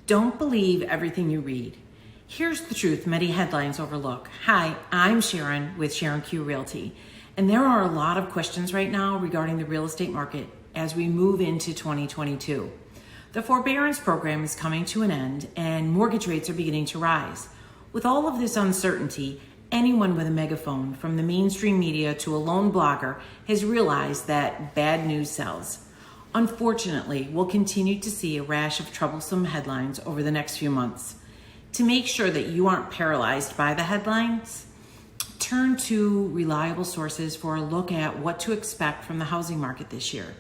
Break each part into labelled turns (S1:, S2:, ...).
S1: Don't believe everything you read. Here's the truth many headlines overlook. Hi, I'm Sharon with Sharon Q Realty, and there are a lot of questions right now regarding the real estate market as we move into 2022. The forbearance program is coming to an end and mortgage rates are beginning to rise. With all of this uncertainty, anyone with a megaphone, from the mainstream media to a lone blogger, has realized that bad news sells. Unfortunately, we'll continue to see a rash of troublesome headlines over the next few months. To make sure that you aren't paralyzed by the headlines, turn to reliable sources for a look at what to expect from the housing market this year.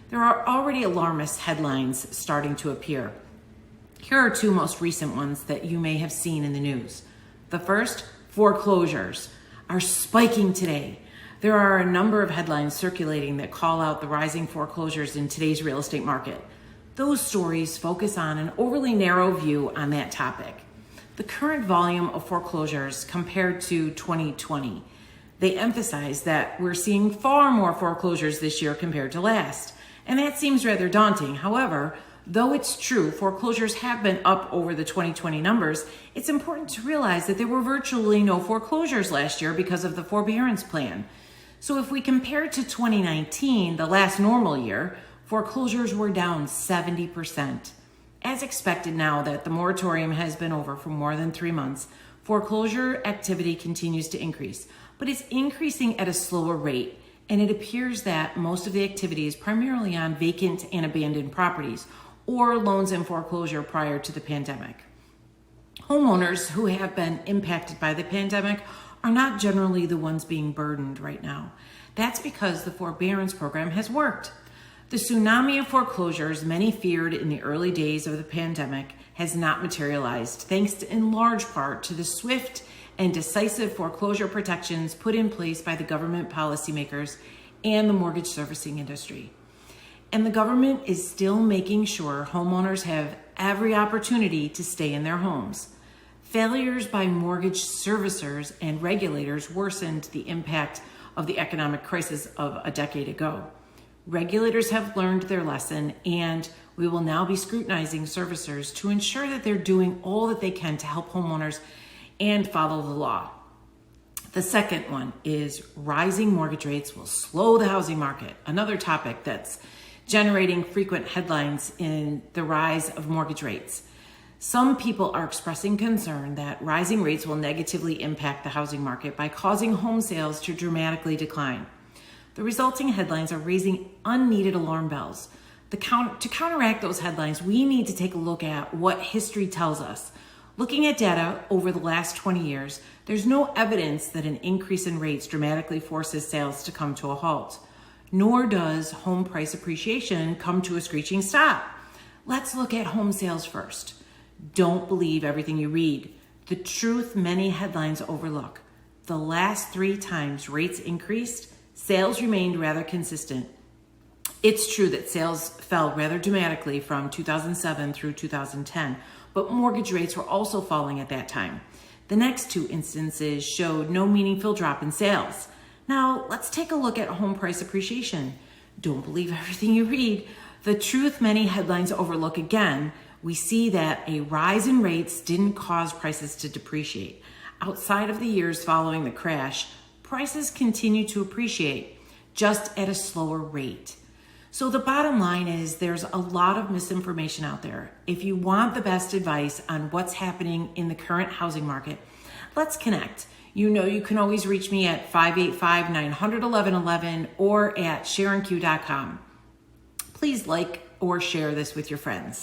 S1: There are already alarmist headlines starting to appear. Here are two most recent ones that you may have seen in the news. The first, foreclosures are spiking today. There are a number of headlines circulating that call out the rising foreclosures in today's real estate market. Those stories focus on an overly narrow view on that topic. The current volume of foreclosures compared to 2020, they emphasize that we're seeing far more foreclosures this year compared to last. And that seems rather daunting. However, though it's true foreclosures have been up over the 2020 numbers, it's important to realize that there were virtually no foreclosures last year because of the forbearance plan. So if we compare to 2019, the last normal year, foreclosures were down 70%. As expected, now that the moratorium has been over for more than 3 months, foreclosure activity continues to increase, but it's increasing at a slower rate. And it appears that most of the activity is primarily on vacant and abandoned properties or loans in foreclosure prior to the pandemic. Homeowners who have been impacted by the pandemic are not generally the ones being burdened right now. That's because the forbearance program has worked. The tsunami of foreclosures many feared in the early days of the pandemic has not materialized, thanks in large part to the swift and decisive foreclosure protections put in place by the government policymakers and the mortgage servicing industry. And the government is still making sure homeowners have every opportunity to stay in their homes. Failures by mortgage servicers and regulators worsened the impact of the economic crisis of a decade ago. Regulators have learned their lesson, and we will now be scrutinizing servicers to ensure that they're doing all that they can to help homeowners and follow the law. The second one is rising mortgage rates will slow the housing market, another topic that's generating frequent headlines in the rise of mortgage rates. Some people are expressing concern that rising rates will negatively impact the housing market by causing home sales to dramatically decline. The resulting headlines are raising unneeded alarm bells. To counteract those headlines, we need to take a look at what history tells us. Looking at data over the last 20 years, there's no evidence that an increase in rates dramatically forces sales to come to a halt, nor does home price appreciation come to a screeching stop. Let's look at home sales first. Don't believe everything you read. The truth many headlines overlook. The last 3 times rates increased, sales remained rather consistent. It's true that sales fell rather dramatically from 2007 through 2010, but mortgage rates were also falling at that time. The next 2 instances showed no meaningful drop in sales. Now, let's take a look at home price appreciation. Don't believe everything you read. The truth many headlines overlook again. We see that a rise in rates didn't cause prices to depreciate. Outside of the years following the crash, prices continue to appreciate, just at a slower rate. So the bottom line is there's a lot of misinformation out there. If you want the best advice on what's happening in the current housing market, let's connect. You know you can always reach me at 585-900-1111 or at sharonq.com. Please like or share this with your friends.